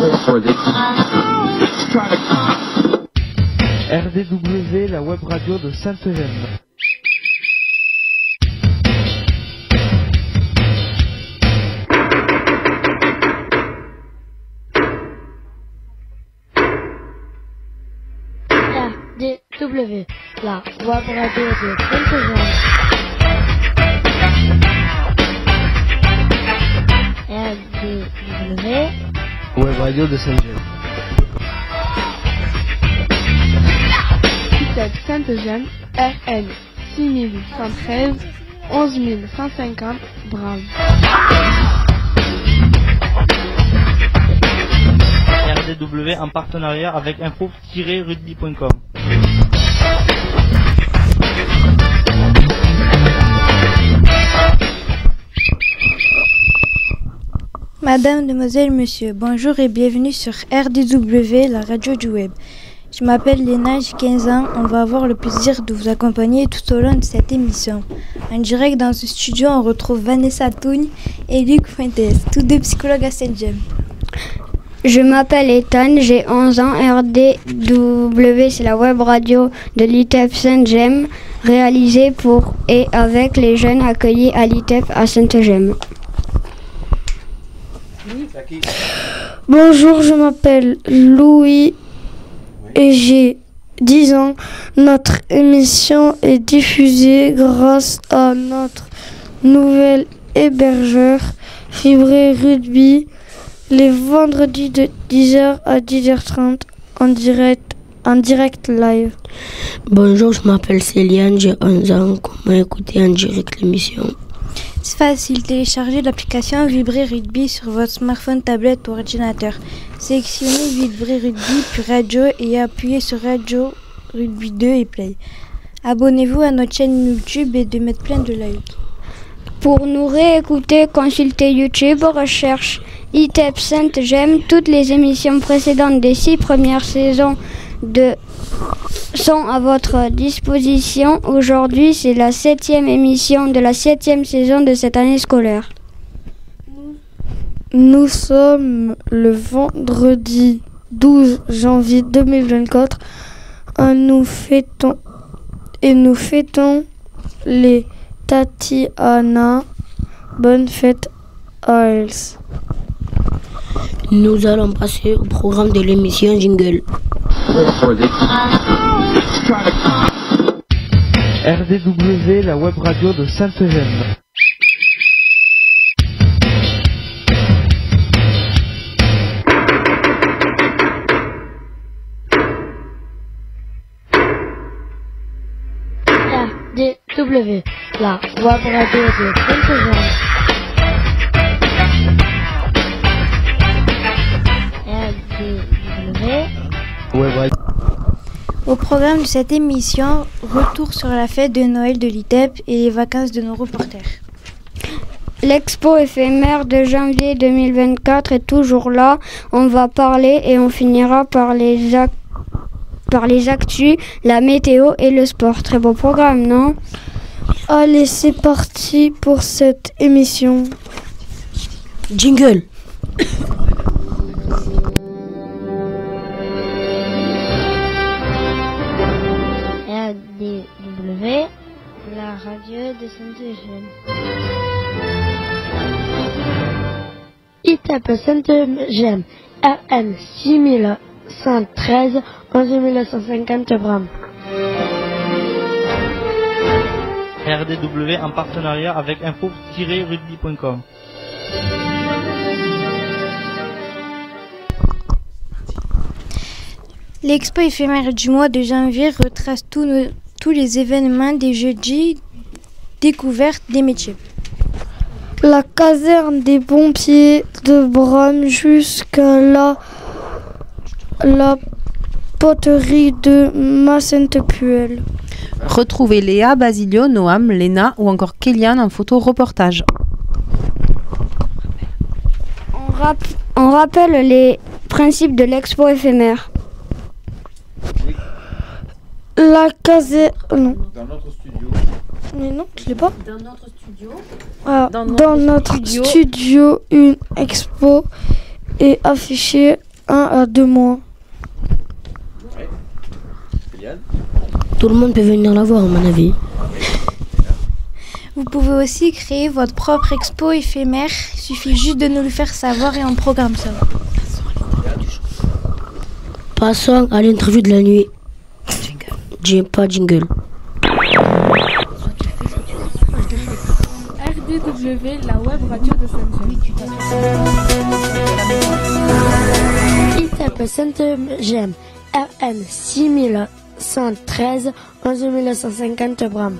RDW, la web radio de Sainte-Gemme. RDW, la web radio de Sainte-Gemme. RDW, Web radio de Sainte-Gemme. Sainte-Gemme, RN 6113 11150 Bram. RDW en partenariat avec info-rugby.com. Madame, demoiselle, monsieur, bonjour et bienvenue sur RDW, la radio du web. Je m'appelle Léna, j'ai 15 ans. On va avoir le plaisir de vous accompagner tout au long de cette émission. En direct dans ce studio, on retrouve Vanessa Tougne et Luc Fuentes, tous deux psychologues à Sainte-Gemme. Je m'appelle Ethan, j'ai 11 ans. RDW, c'est la web radio de l'ITEP Sainte-Gemme, réalisée pour et avec les jeunes accueillis à l'ITEP à Sainte-Gemme. Bonjour, je m'appelle Louis et j'ai 10 ans. Notre émission est diffusée grâce à notre nouvel hébergeur Fibré Rugby les vendredis de 10h à 10h30 en direct live. Bonjour, je m'appelle Céliane, j'ai 11 ans. Comment écouter en direct l'émission? C'est facile, téléchargez l'application Vibré Rugby sur votre smartphone, tablette ou ordinateur. Sélectionnez Vibré Rugby puis radio et appuyez sur Radio Rugby 2 et Play. Abonnez-vous à notre chaîne YouTube et de mettre plein de likes. Pour nous réécouter, consultez YouTube, recherche ITEP Sainte-Gemme. Toutes les émissions précédentes des 6 premières saisons sont à votre disposition. Aujourd'hui, c'est la 7e émission de la 7e saison de cette année scolaire. Nous sommes le vendredi 12 janvier 2024 et nous fêtons les Tatiana. Bonne fête à elles. Nous allons passer au programme de l'émission Jingle. RDW, la web radio de Sainte-Gemme. RDW, la web radio de Sainte-Gemme. RDW, Web radio. Au programme de cette émission, retour sur la fête de Noël de l'ITEP et les vacances de nos reporters. L'expo éphémère de janvier 2024 est toujours là. On va parler et on finira par les actus, la météo et le sport. Très beau programme, non? Allez, c'est parti pour cette émission. Jingle. RDW, la radio de Sainte-Gemme. ITEP Sainte-Gemme, RN 6113 11150 Bram. RDW en partenariat avec info-rugby.com. L'expo éphémère du mois de janvier retrace tous les événements des jeudis, découvertes des métiers. La caserne des pompiers de Bram jusqu'à la poterie de Massentepuel. Retrouvez Léa, Basilio, Noam, Léna ou encore Kéliane en photo reportage. On rappelle les principes de l'expo éphémère. La caserne... Non. Dans notre studio. Mais non, je l'ai pas. Dans notre studio. Dans notre studio, une expo est affichée 1 à 2 mois. Tout le monde peut venir la voir, à mon avis. Vous pouvez aussi créer votre propre expo éphémère. Il suffit juste de nous le faire savoir et on programme ça. Passons à l'interview de la nuit. J'ai pas jingle. RDW, la web radio de Saint-Gemme. Il tape Saint-Gemme, RN 6113, 11150 Bram.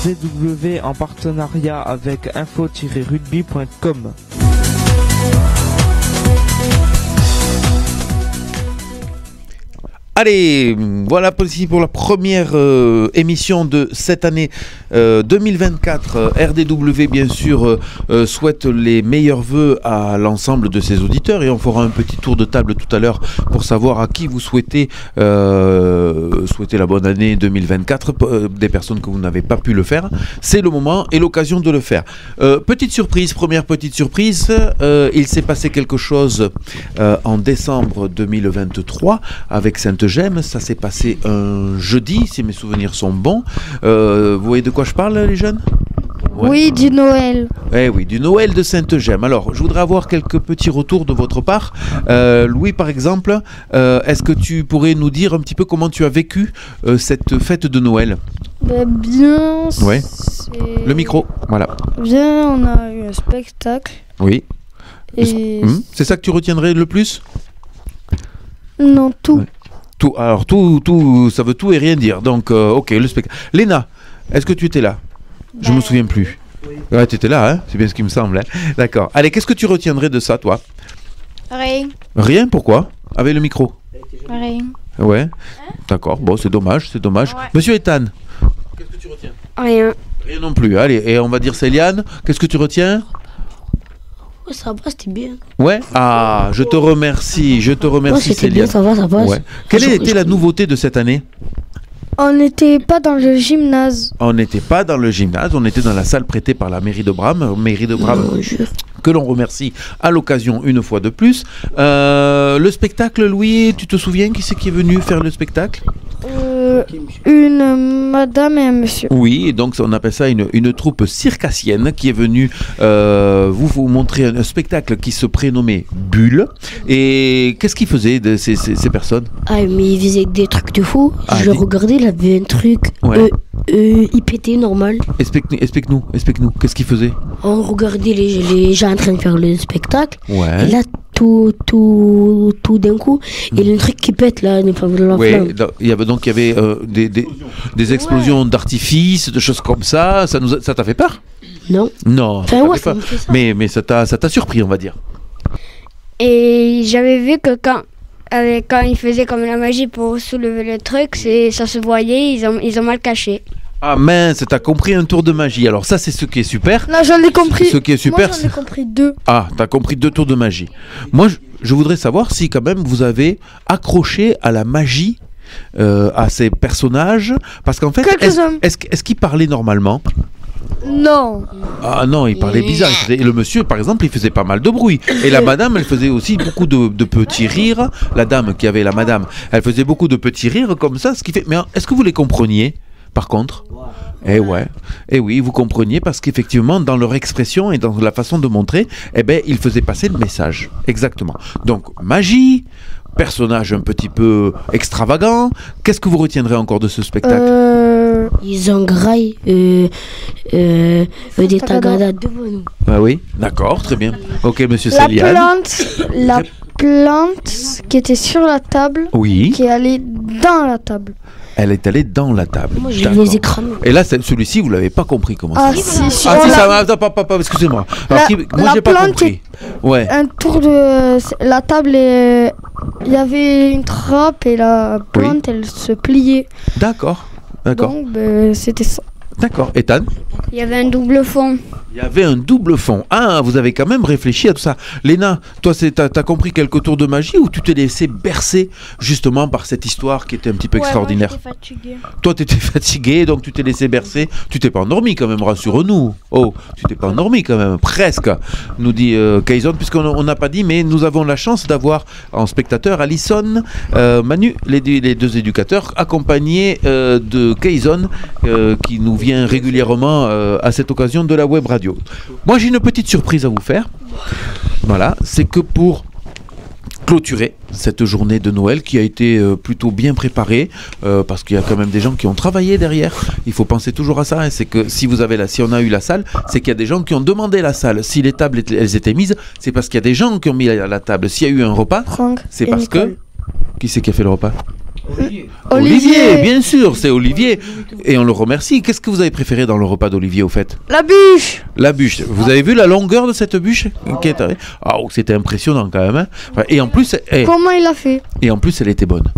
RDW en partenariat avec info-rugby.com. Allez, voilà pour la première émission de cette année 2024. RDW, bien sûr, souhaite les meilleurs vœux à l'ensemble de ses auditeurs et on fera un petit tour de table tout à l'heure pour savoir à qui vous souhaitez la bonne année 2024, des personnes que vous n'avez pas pu le faire. C'est le moment et l'occasion de le faire. Première petite surprise, il s'est passé quelque chose en décembre 2023 avec Saint-Gemme. Ça s'est passé un jeudi, si mes souvenirs sont bons. Vous voyez de quoi je parle, les jeunes? Ouais. Oui, du Noël. Eh oui, du Noël de Saint-Gemme. Alors, je voudrais avoir quelques petits retours de votre part. Louis, par exemple, est-ce que tu pourrais nous dire un petit peu comment tu as vécu cette fête de Noël? Bien. Ouais. Le micro, voilà. Bien, on a eu un spectacle. Oui. Et c'est ça que tu retiendrais le plus? Non, tout. Ouais. Tout, alors tout, ça veut tout et rien dire. Donc, ok, le spectacle. Léna, est-ce que tu étais là? Je me souviens plus. Oui. Ouais, tu étais là, hein, c'est bien ce qui me semble. Hein. D'accord. Allez, qu'est-ce que tu retiendrais de ça, toi? Rien. Rien, pourquoi? Avec le micro? Rien. Ouais. Hein? D'accord. Bon, c'est dommage, c'est dommage. Ouais. Monsieur Ethan, qu'est-ce que tu retiens? Rien. Rien non plus. Allez, et on va dire Céliane, qu'est-ce que tu retiens? Ouais, ça va, c'était bien. Ouais. Ah, je te remercie, ouais, c'était bien, ça va, ça passe. Ouais. Quelle était la nouveauté de cette année? On n'était pas dans le gymnase. On n'était pas dans le gymnase, on était dans la salle prêtée par la mairie de Bram, que l'on remercie à l'occasion une fois de plus. Le spectacle, Louis, tu te souviens qui c'est qui est venu faire le spectacle? Une madame et un monsieur. Oui, et donc on appelle ça une troupe circassienne qui est venue vous montrer un spectacle qui se prénommait Bulle. Et qu'est-ce qu'ils faisaient de ces personnes? Ah, mais ils faisaient des trucs de fou. Je regardais, il avait un truc. Ouais. Il pétait normal. Explique-nous. Qu'est-ce qu'ils faisaient? On regardait les gens en train de faire le spectacle. Ouais. Et là, tout d'un coup, il y a un truc qui pète là. Oui, il y avait des explosions d'artifice, de choses comme ça. Ça t'a fait peur? Non. Non. Enfin, ouais, ça me fait ça. Mais ça t'a surpris, on va dire. Et j'avais vu que quand ils faisaient comme la magie pour soulever le truc, ça se voyait, ils ont mal caché. Ah mince, t'as compris un tour de magie. Alors ça, c'est ce qui est super. Non, j'en ai compris. Ce qui est super. Moi, j'en ai compris 2. Ah, t'as compris 2 tours de magie. Moi, je voudrais savoir si quand même vous avez accroché à la magie, à ces personnages, parce qu'en fait, est-ce qu'ils parlaient normalement? Non. Ah non, il parlait bizarre. Et le monsieur, par exemple, il faisait pas mal de bruit. Et la madame, elle faisait aussi beaucoup de petits rires. La dame qui avait la madame, elle faisait beaucoup de petits rires comme ça. Ce qui fait. Mais est-ce que vous les compreniez, par contre? Eh ouais. Eh oui, vous compreniez parce qu'effectivement, dans leur expression et dans la façon de montrer, eh ben, ils faisaient passer le message. Exactement. Donc, magie, personnage un petit peu extravagant. Qu'est-ce que vous retiendrez encore de ce spectacle? Ils ont graillé des tagadas devant nous. Ah oui, d'accord, très bien. Ok, monsieur Céliane. La plante qui était sur la table, oui, qui est allée dans la table. Elle est allée dans la table. Moi, je les ai cramés. Et là, celui-ci, vous l'avez pas compris comment ça. Si, ça va. Attends, excusez-moi. Moi, j'ai pas compris. Ouais. Un tour de la table et il y avait une trappe et la plante, elle se pliait. D'accord. Donc, c'était ça. D'accord. Ethan? Il y avait un double fond. Il y avait un double fond. Ah, vous avez quand même réfléchi à tout ça. Léna, toi, t'as compris quelques tours de magie ou tu t'es laissé bercer justement par cette histoire qui était un petit peu extraordinaire? Moi, j'étais fatiguée. Toi, tu étais fatigué, donc tu t'es laissé bercer. Tu t'es pas endormi quand même, rassure-nous. Oh, tu t'es pas endormi quand même, presque, nous dit Kayson, puisqu'on n'a pas dit, mais nous avons la chance d'avoir en spectateur Alison, Manu, les deux éducateurs, accompagnés de Kayson, qui nous vient régulièrement à cette occasion de la web radio. Moi, j'ai une petite surprise à vous faire. Voilà, c'est que pour clôturer cette journée de Noël qui a été plutôt bien préparée, parce qu'il y a quand même des gens qui ont travaillé derrière. Il faut penser toujours à ça, hein. C'est que si on a eu la salle, c'est qu'il y a des gens qui ont demandé la salle. Si les tables elles étaient mises, c'est parce qu'il y a des gens qui ont mis la table. S'il y a eu un repas, c'est parce que... Qui c'est qui a fait le repas? Olivier, bien sûr, c'est Olivier. Et on le remercie. Qu'est-ce que vous avez préféré dans le repas d'Olivier au fait? La bûche. La bûche. Vous avez vu la longueur de cette bûche? Ah, c'était impressionnant quand même. Hein. Et en plus, comment il a fait? Et en plus, elle était bonne.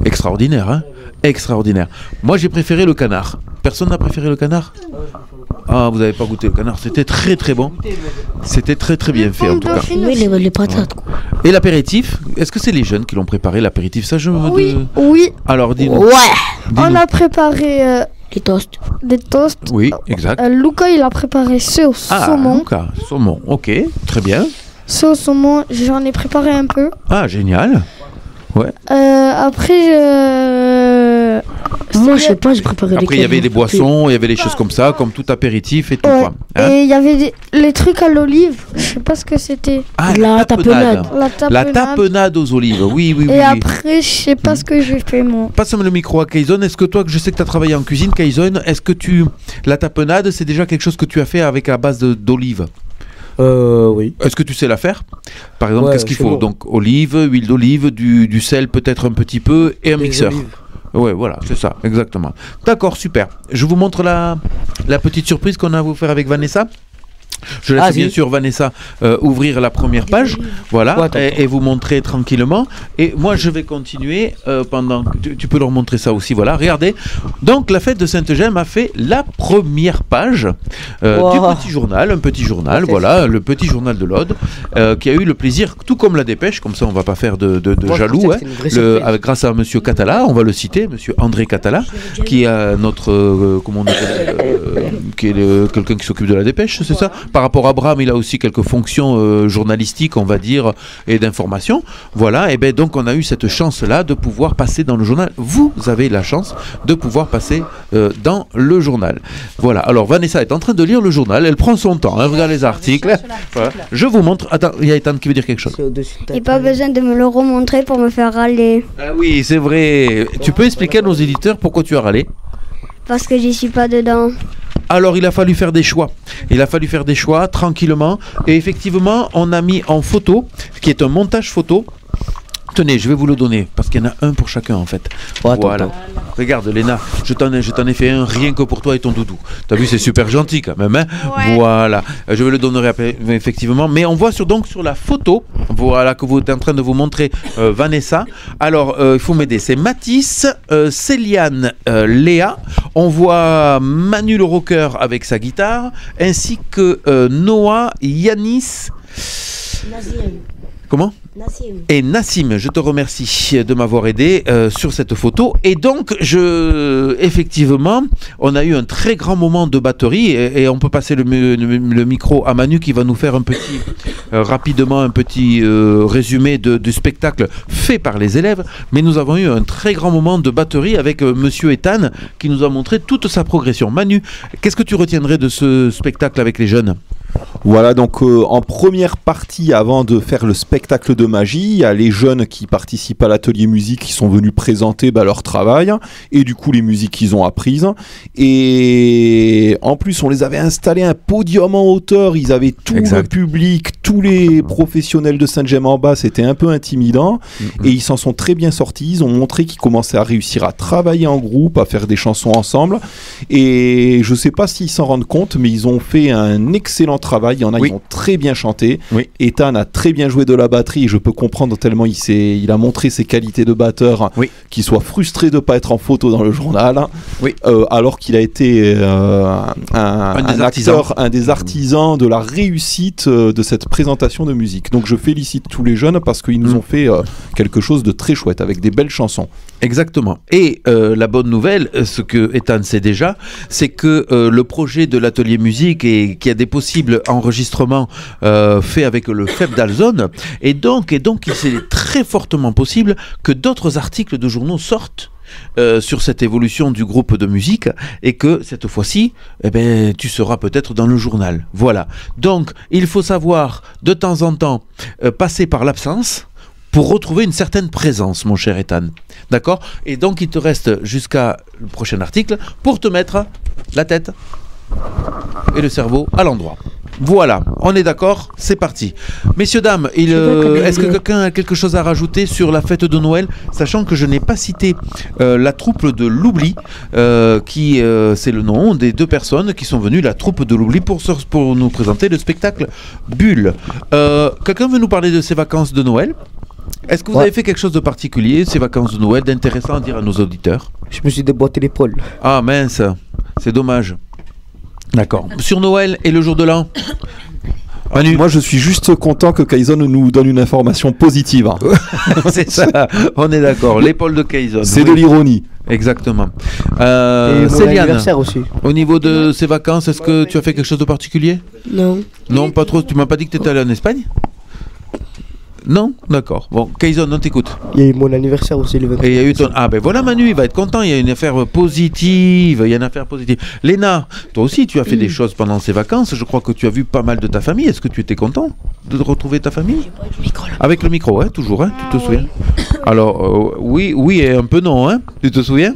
Extraordinaire, hein? Extraordinaire. Moi, j'ai préféré le canard. Personne n'a préféré le canard? Ah, vous n'avez pas goûté le canard. C'était très très bon. C'était très très bien fait en tout cas. Oui, les patates. Quoi. Et l'apéritif, est-ce que c'est les jeunes qui l'ont préparé l'apéritif? Ça, je me Oui. Alors, dis-nous. Ouais. Dis-nous. On a préparé des toasts. Des toasts. Oui, exact. Luca, il a préparé ceux au saumon. Luca, saumon. Ok, très bien. Ceux au saumon, j'en ai préparé un peu. Ah, génial. Ouais. Après, moi, je sais pas, j'ai préparé des. Après, il y avait des boissons, il y avait des choses comme ça, comme tout apéritif et tout. Ouais. Quoi. Hein? Et il y avait les trucs à l'olive. Je sais pas ce que c'était. Ah, la tapenade. La tapenade aux olives. Oui. Et après, je sais pas ce que j'ai fait moi. Passe-moi le micro à Kayson. Est-ce que toi, je sais que tu as travaillé en cuisine, Kayson, est-ce que la tapenade, c'est déjà quelque chose que tu as fait avec la base d'olive? Oui. Est-ce que tu sais la faire? Par exemple, ouais, qu'est-ce qu'il faut? bon. Donc, olive, huile d'olive, du sel peut-être un petit peu et un mixeur. Ouais, voilà, c'est ça, exactement. D'accord, super. Je vous montre la petite surprise qu'on a à vous faire avec Vanessa. Je laisse bien sûr Vanessa ouvrir la première page, voilà, et vous montrer tranquillement. Et moi, je vais continuer pendant. Tu peux leur montrer ça aussi, voilà. Regardez. Donc, la fête de Sainte-Gemme a fait la première page du petit journal, un petit journal, voilà, le petit journal de l'Aude, qui a eu le plaisir, tout comme la Dépêche, comme ça, on va pas faire de jaloux, hein, grâce à Monsieur Catala, on va le citer, Monsieur André Catala, qui est notre, comment on appelle, qui est quelqu'un qui s'occupe de la Dépêche, c'est ça? Par rapport à Bram, il a aussi quelques fonctions journalistiques, on va dire, et d'information. Voilà, et bien donc on a eu cette chance-là de pouvoir passer dans le journal. Vous avez la chance de pouvoir passer dans le journal. Voilà, alors Vanessa est en train de lire le journal, elle prend son temps, elle regarde les articles. Voilà. Je vous montre. Attends, il y a Ethan qui veut dire quelque chose. Il n'y a pas besoin de me le remontrer pour me faire râler. Ah oui, c'est vrai. Tu peux expliquer à nos éditeurs pourquoi tu as râlé? Parce que j'y suis pas dedans. Alors il a fallu faire des choix. Il a fallu faire des choix tranquillement. Et effectivement, on a mis en photo, qui est un montage photo. Tenez, je vais vous le donner, parce qu'il y en a un pour chacun en fait. Voilà. Regarde Léna, je t'en ai fait un rien que pour toi et ton doudou. T'as vu, c'est super gentil quand même, hein? Ouais. Voilà. Je vais le donner après, effectivement. Mais on voit donc sur la photo, voilà, que vous êtes en train de vous montrer Vanessa. Alors, il faut m'aider. C'est Mathis, Céliane, Léa. On voit Manu le rocker avec sa guitare, ainsi que Noah, Yanis. Comment? Nassim. Et Nassim, je te remercie de m'avoir aidé sur cette photo. Et donc, effectivement, on a eu un très grand moment de batterie et on peut passer le micro à Manu qui va nous faire rapidement un petit résumé du spectacle fait par les élèves. Mais nous avons eu un très grand moment de batterie avec Monsieur Ethan qui nous a montré toute sa progression. Manu, qu'est-ce que tu retiendrais de ce spectacle avec les jeunes ? Voilà, donc en première partie, avant de faire le spectacle de magie, il y a les jeunes qui participent à l'atelier musique qui sont venus présenter leur travail et du coup les musiques qu'ils ont apprises. Et en plus, on les avait installé un podium en hauteur, ils avaient tout le public, tous les professionnels de Sainte-Gemme en bas, c'était un peu intimidant et ils s'en sont très bien sortis. Ils ont montré qu'ils commençaient à réussir à travailler en groupe, à faire des chansons ensemble. Et je sais pas s'ils s'en rendent compte, mais ils ont fait un excellent travail. Il y en a, Oui. ils ont très bien chanté. Oui. Ethan a très bien joué de la batterie. Et je peux comprendre tellement il a montré ses qualités de batteur, Oui. qu'il soit frustré de ne pas être en photo dans le journal, Oui. alors qu'il a été un des artisans de la réussite de cette présentation de musique. Donc je félicite tous les jeunes parce qu'ils nous ont fait quelque chose de très chouette avec des belles chansons. Exactement. Et la bonne nouvelle, ce que Ethan sait déjà, c'est que le projet de l'atelier musique et qui a des possibles enregistrements faits avec le FEP d'Alzone, et donc il est très fortement possible que d'autres articles de journaux sortent sur cette évolution du groupe de musique et que cette fois-ci, tu seras peut-être dans le journal. Voilà. Donc, il faut savoir de temps en temps passer par l'absence pour retrouver une certaine présence, mon cher Ethan. D'accord ? Et donc, il te reste jusqu'à le prochain article pour te mettre la tête et le cerveau à l'endroit. Voilà, on est d'accord, c'est parti. Messieurs, dames, est-ce que quelqu'un a quelque chose à rajouter sur la fête de Noël, sachant que je n'ai pas cité la troupe de l'oubli, qui c'est le nom des deux personnes qui sont venues, la troupe de l'oubli, pour nous présenter le spectacle Bulle. Quelqu'un veut nous parler de ses vacances de Noël ? Est-ce que vous avez fait quelque chose de particulier, ces vacances de Noël, d'intéressant à dire à nos auditeurs ? Je me suis déboîté l'épaule. Ah mince, c'est dommage. D'accord. Sur Noël et le jour de l'an, Manu. Moi je suis juste content que Kaizen nous donne une information positive. C'est ça, on est d'accord. L'épaule de Kaizen. C'est de l'ironie. Exactement. Et mon anniversaire aussi. Au niveau de ces vacances, est-ce que tu as fait quelque chose de particulier ? Non. Non, pas trop. Tu m'as pas dit que tu étais allé en Espagne ? Non ? D'accord. Bon, Kaizen, on t'écoute. Il y a eu mon anniversaire aussi le 23. Et il y a eu ton... Ah ben voilà Manu, il va être content, il y a une affaire positive, Léna, toi aussi tu as fait des choses pendant ces vacances, je crois que tu as vu pas mal de ta famille, est-ce que tu étais content de retrouver ta famille ? Avec le micro, hein, toujours, hein, tu te souviens ? Alors, oui et un peu non, hein, tu te souviens ?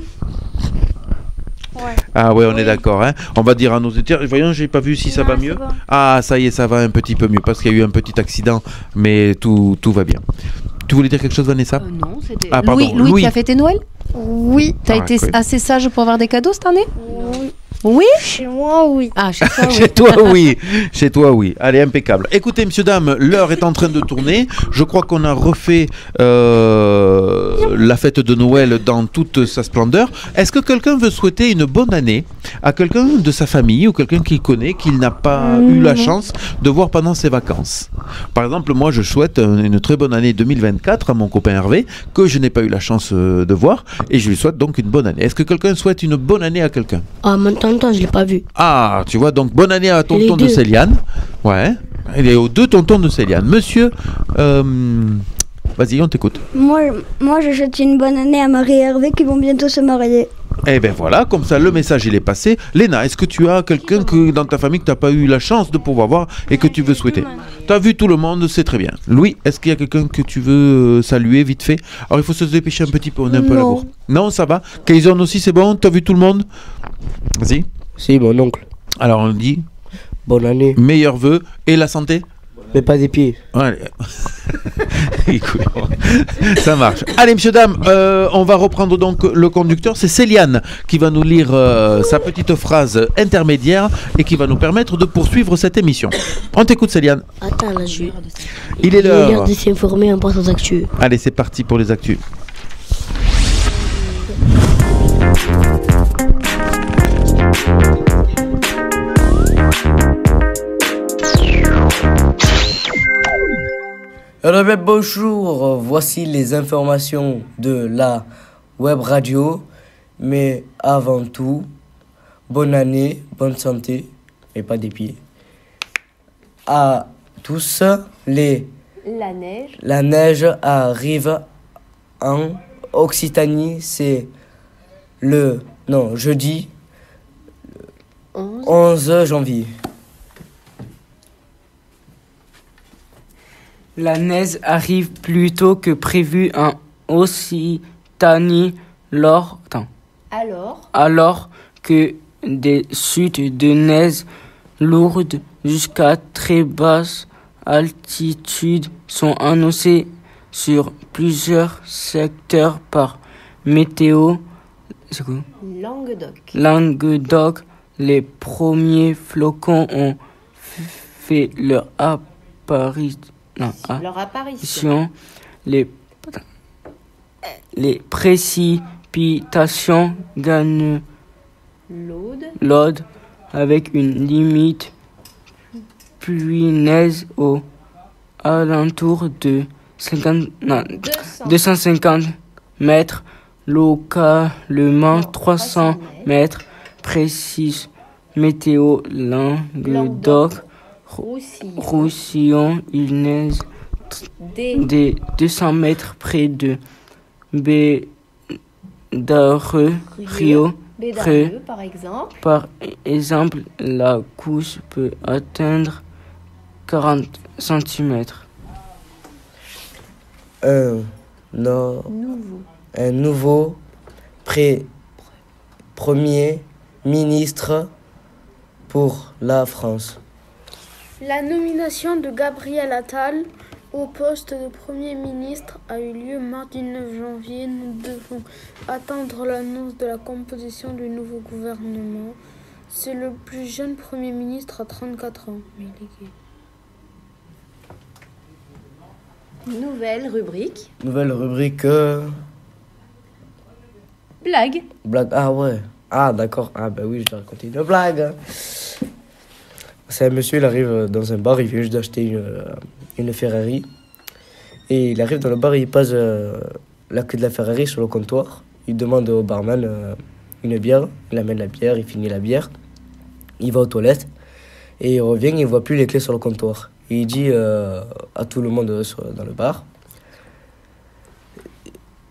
Ouais. Ah ouais, on est d'accord, hein. On va dire à nos auditeurs, voyons, j'ai pas vu si ça va mieux. Ah, ça y est, ça va un petit peu mieux, parce qu'il y a eu un petit accident, mais tout va bien. Tu voulais dire quelque chose, Vanessa ? Non, c'était... Ah, pardon, Louis, tu as fêté Noël ? Oui. T'as été assez sage pour avoir des cadeaux cette année ? Oui. Oui ? Chez moi, oui. Ah, chez toi, oui. Chez toi, oui. Chez toi, oui. Allez, impeccable. Écoutez, messieurs, dames, l'heure est en train de tourner. Je crois qu'on a refait la fête de Noël dans toute sa splendeur. Est-ce que quelqu'un veut souhaiter une bonne année à quelqu'un de sa famille ou quelqu'un qu'il connaît qu'il n'a pas eu la chance de voir pendant ses vacances ? Par exemple, moi, je souhaite une très bonne année 2024 à mon copain Hervé, que je n'ai pas eu la chance de voir, et je lui souhaite donc une bonne année. Est-ce que quelqu'un souhaite une bonne année à quelqu'un ? Ah, mon tonton, je l'ai pas vu. Ah, tu vois, donc bonne année à tonton de Céliane. Ouais, il est aux deux tontons de Céliane. Monsieur, vas-y, on t'écoute. Moi, je souhaite une bonne année à Marie et Hervé qui vont bientôt se marier. Eh ben voilà, comme ça le message il est passé. Léna, est-ce que tu as quelqu'un dans ta famille que tu n'as pas eu la chance de pouvoir voir et que tu veux souhaiter ? Tu as vu tout le monde, c'est très bien. Louis, est-ce qu'il y a quelqu'un que tu veux saluer vite fait ? Alors il faut se dépêcher un petit peu, on est un peu à la bourre. Non, ça va. Kaizen aussi, c'est bon ? Tu as vu tout le monde ? Vas-y. Si, mon oncle. Alors on dit bonne année. Meilleurs vœux et la santé ? Mais pas des pieds. Ouais. Ça marche. Allez, messieurs, dames, on va reprendre donc le conducteur. C'est Céliane qui va nous lire sa petite phrase intermédiaire et qui va nous permettre de poursuivre cette émission. On t'écoute, Céliane. Attends, là, il est l'heure. l'heure de s'informer en passant aux actus. Allez, c'est parti pour les actus. Alors bien, bonjour, voici les informations de la web radio, mais avant tout, bonne année, bonne santé, et pas des pieds. À tous, la neige arrive en Occitanie, c'est jeudi 11 janvier. La neige arrive plus tôt que prévu en Occitanie alors que des chutes de neige lourdes jusqu'à très basse altitude sont annoncées sur plusieurs secteurs par Météo Languedoc. Les premiers flocons ont fait leur apparition, les précipitations gagnent l'Aude avec une limite pluie-neige au alentour de 250 mètres, localement 300 mètres, précise météo Languedoc, Roussillon, il neige des 200 mètres près de Bédareux, par exemple. Par exemple, la couche peut atteindre 40 cm. Un nouveau premier ministre pour la France. La nomination de Gabriel Attal au poste de Premier ministre a eu lieu mardi 9 janvier. Nous devons attendre l'annonce de la composition du nouveau gouvernement. C'est le plus jeune Premier ministre à 34 ans. Mais il est gay. Nouvelle rubrique. Blague. Ah ouais. Ah d'accord. Ah bah oui, je dois raconter une blague. C'est un monsieur, il arrive dans un bar, il vient juste d'acheter une Ferrari. Et il arrive dans le bar, il pose la clé de la Ferrari sur le comptoir. Il demande au barman une bière. Il amène la bière, il finit la bière. Il va aux toilettes. Et il revient, il ne voit plus les clés sur le comptoir. Et il dit à tout le monde dans le bar,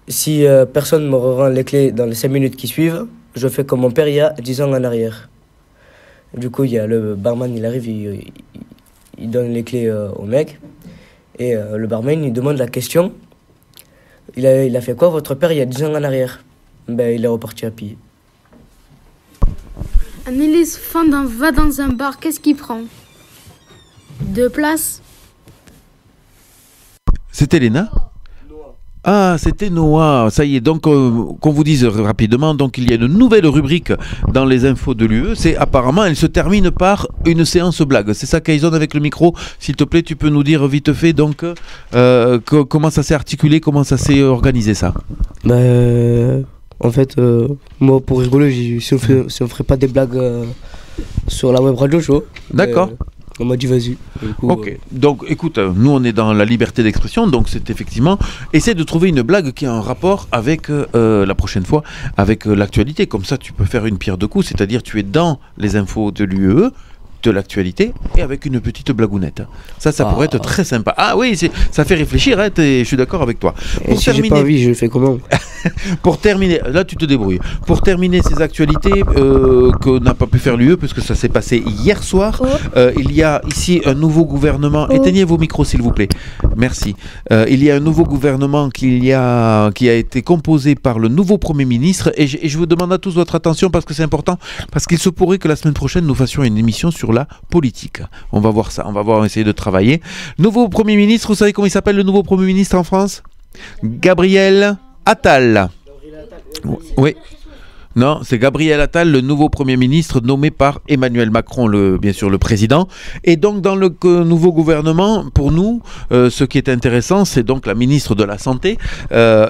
si personne ne me rend les clés dans les 5 minutes qui suivent, je fais comme mon père il y a 10 ans en arrière. Du coup, il y a le barman, il arrive, il donne les clés au mec. Et le barman, il demande la question. Il a fait quoi, votre père, il y a 10 ans en arrière? Ben, il est reparti à pied. Un éléphant va dans un bar, qu'est-ce qu'il prend? 2 places. C'était Léna? Ah, c'était Noah. Ça y est, donc qu'on vous dise rapidement, donc il y a une nouvelle rubrique dans les infos de l'UE. C'est apparemment, elle se termine par une séance blague. C'est ça, Kayson, avec le micro. S'il te plaît, tu peux nous dire vite fait donc comment ça s'est articulé, comment ça s'est organisé ça? En fait, moi pour rigoler, si on ferait pas des blagues sur la web radio, tu vois. D'accord. On m'a dit vas-y. Ok, donc écoute, nous on est dans la liberté d'expression, donc c'est effectivement, essaie de trouver une blague qui a un rapport avec la prochaine fois, avec l'actualité, comme ça tu peux faire une pierre deux coups, c'est-à-dire tu es dans les infos de l'UE, de l'actualité, et avec une petite blagounette. Ça pourrait être très sympa. Ah oui, ça fait réfléchir, hein, je suis d'accord avec toi. Pour si j'ai pas envie, je le fais comment? Pour terminer, là tu te débrouilles. Pour terminer ces actualités que n'a pas pu faire l'UE, parce que ça s'est passé hier soir, il y a ici un nouveau gouvernement. Éteignez vos micros s'il vous plaît. Merci. Il y a un nouveau gouvernement qui a été composé par le nouveau Premier ministre, et je vous demande à tous votre attention parce que c'est important, parce qu'il se pourrait que la semaine prochaine nous fassions une émission sur la politique. On va voir ça, on va essayer de travailler. Nouveau Premier ministre, vous savez comment il s'appelle le nouveau Premier ministre en France? Gabriel Attal. Oui. Non, c'est Gabriel Attal, le nouveau Premier ministre nommé par Emmanuel Macron, bien sûr le président. Et donc dans le nouveau gouvernement, pour nous, ce qui est intéressant, c'est donc la ministre de la Santé.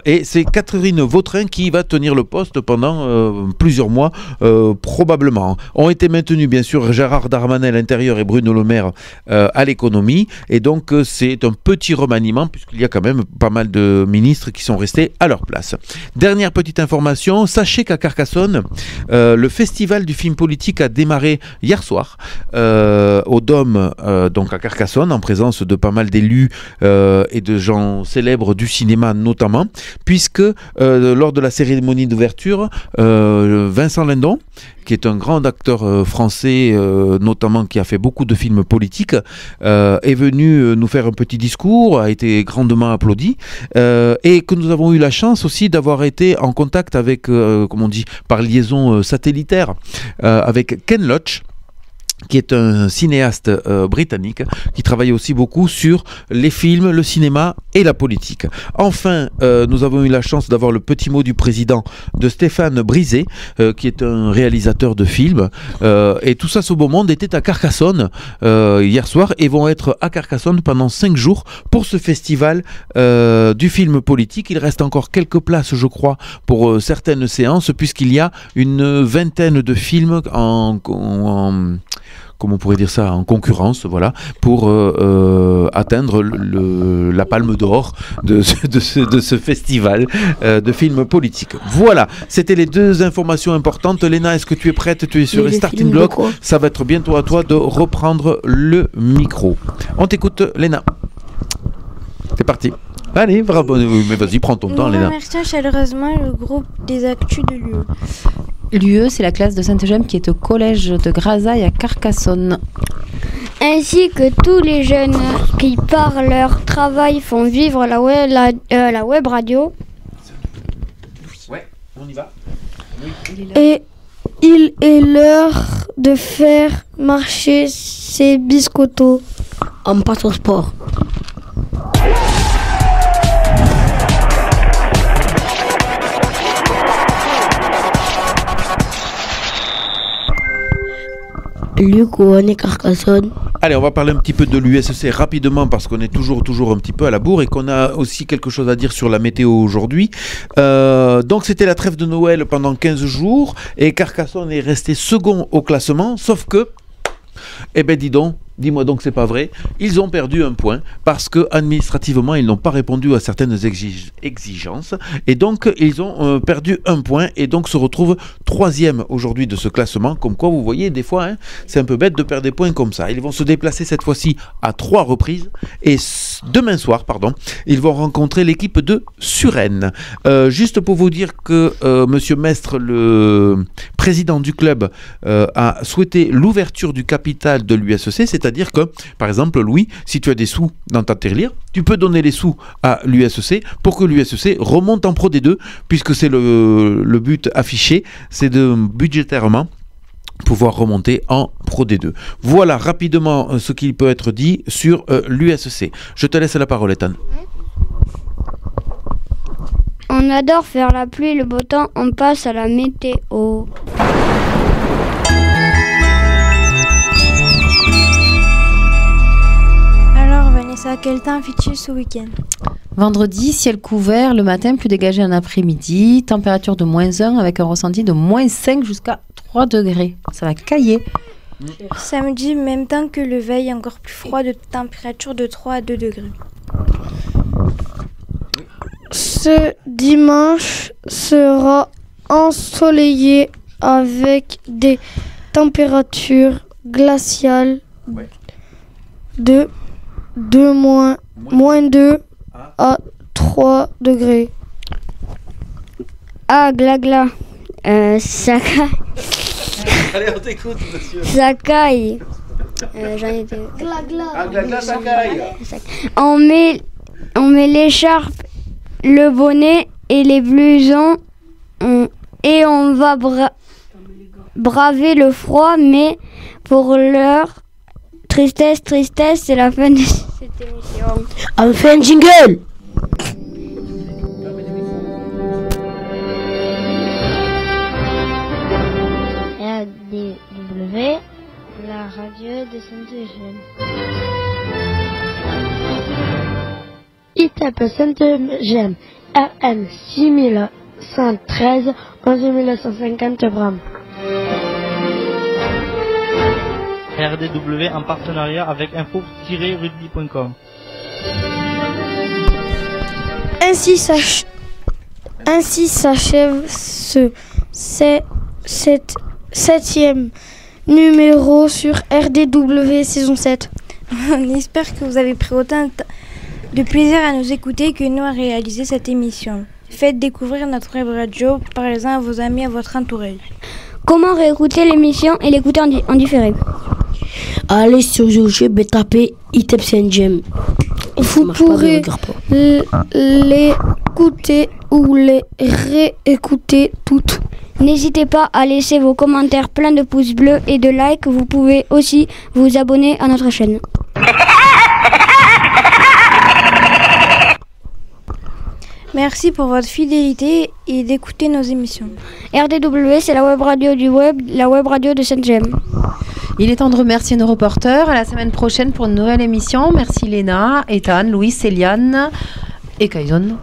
Et c'est Catherine Vautrin qui va tenir le poste pendant plusieurs mois, probablement. Ont été maintenus, bien sûr, Gérard Darmanin à l'intérieur et Bruno Le Maire à l'économie. Et donc c'est un petit remaniement, puisqu'il y a quand même pas mal de ministres qui sont restés à leur place. Dernière petite information, sachez qu'à Carcassonne, le festival du film politique a démarré hier soir au Dôme, donc à Carcassonne, en présence de pas mal d'élus et de gens célèbres du cinéma notamment, puisque lors de la cérémonie d'ouverture, Vincent Lindon, qui est un grand acteur français, notamment qui a fait beaucoup de films politiques, est venu nous faire un petit discours, a été grandement applaudi, et que nous avons eu la chance aussi d'avoir été en contact avec, comme on dit, par liaison satellitaire, avec Ken Loach, qui est un cinéaste britannique, qui travaille aussi beaucoup sur les films, le cinéma et la politique. Enfin, nous avons eu la chance d'avoir le petit mot du président de Stéphane Brisé, qui est un réalisateur de films. Et tout ça, ce beau monde était à Carcassonne hier soir et vont être à Carcassonne pendant 5 jours pour ce festival du film politique. Il reste encore quelques places, je crois, pour certaines séances, puisqu'il y a une vingtaine de films comment on pourrait dire ça, en concurrence, voilà, pour atteindre la palme d'or de ce festival de films politiques. Voilà, c'était les 2 informations importantes. Léna, est-ce que tu es prête? Tu es sur les starting blocks. Ça va être bientôt à toi de reprendre le micro. On t'écoute, Léna. C'est parti. Allez, bravo. Mais vas-y, prends ton temps, Léna. Remercions chaleureusement le groupe des actus de l'UE. L'UE, c'est la classe de Sainte-Gemme qui est au collège de Grasailles à Carcassonne. Ainsi que tous les jeunes qui, par leur travail, font vivre la web radio. Ouais, on y va. Oui. Et il est l'heure de faire marcher ces biscottos. On passe au sport. Luc, on est Carcassonne. Allez, on va parler un petit peu de l'USEC rapidement parce qu'on est toujours un petit peu à la bourre et qu'on a aussi quelque chose à dire sur la météo aujourd'hui. Donc c'était la trêve de Noël pendant 15 jours et Carcassonne est resté second au classement, sauf que, eh ben dis-moi donc c'est pas vrai, ils ont perdu un point parce que administrativement ils n'ont pas répondu à certaines exigences et donc ils ont perdu un point et donc se retrouvent 3e aujourd'hui de ce classement. Comme quoi vous voyez des fois c'est un peu bête de perdre des points comme ça. Ils vont se déplacer cette fois-ci à 3 reprises et demain soir ils vont rencontrer l'équipe de Suresnes. Juste pour vous dire que Monsieur Mestre, le président du club, a souhaité l'ouverture du capital de l'USEC, c'est-à-dire que, par exemple, Louis, si tu as des sous dans ta tirelire, tu peux donner les sous à l'USEC pour que l'USEC remonte en Pro D2, puisque c'est le but affiché, c'est de budgétairement pouvoir remonter en Pro D2. Voilà rapidement ce qui peut être dit sur l'USEC. Je te laisse la parole, Ethan. On adore faire la pluie, le beau temps, on passe à la météo. Alors Vanessa, quel temps fait-il ce week-end? Vendredi, ciel couvert, le matin plus dégagé en après-midi, température de -1 avec un ressenti de -5 jusqu'à 3 degrés. Ça va cailler. Samedi, même temps que le veille, encore plus froid, de température de 3 à 2 degrés. Ce dimanche sera ensoleillé avec des températures glaciales de -2 à 3 degrés. Ah, glagla. Ça caille. Allez, on t'écoute, monsieur. Ça caille. J'en étais. Glagla. Ah, glagla, ça caille. On met l'écharpe, le bonnet et les blousons et on va braver le froid, mais pour l'heure, tristesse, c'est la fin de cette émission. On fait un jingle. RDW, la radio de Sainte-Gemme. Il t'appelle Sainte-Gemme, RM 6113, 11950 Bram. RDW en partenariat avec info-rugby.com. Ainsi s'achève ce 7e numéro sur RDW saison 7. On espère que vous avez pris autant de plaisir à nous écouter que nous à réaliser cette émission. Faites découvrir notre web radio, parlez-en à vos amis, à votre entourage. Comment réécouter l'émission et l'écouter en différé? Allez sur YouTube et tapez ITEP Sainte-Gemme. Vous pourrez l'écouter ou les réécouter toutes N'hésitez pas à laisser vos commentaires pleins de pouces bleus et de likes. Vous pouvez aussi vous abonner à notre chaîne. Merci pour votre fidélité et d'écouter nos émissions. RDW, c'est la web radio du web, la web radio de Saint-Gem. Il est temps de remercier nos reporters. À la semaine prochaine pour une nouvelle émission. Merci Léna, Ethan, Louis, Céliane et Kaison.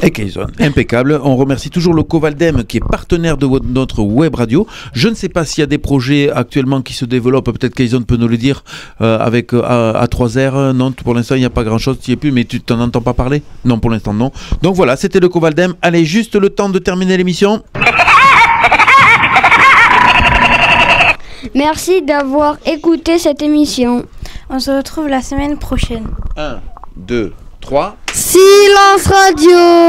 Et Kayson, impeccable. On remercie toujours le Covaldem qui est partenaire de notre web radio. Je ne sais pas s'il y a des projets actuellement qui se développent. Peut-être Kayson peut nous le dire avec A3R. Non, pour l'instant, il n'y a pas grand-chose. Tu n'y es plus, mais tu t'en entends pas parler? Non, pour l'instant, non. Donc voilà, c'était le Covaldem. Allez, juste le temps de terminer l'émission. Merci d'avoir écouté cette émission. On se retrouve la semaine prochaine. 1, 2, 3. Silence radio.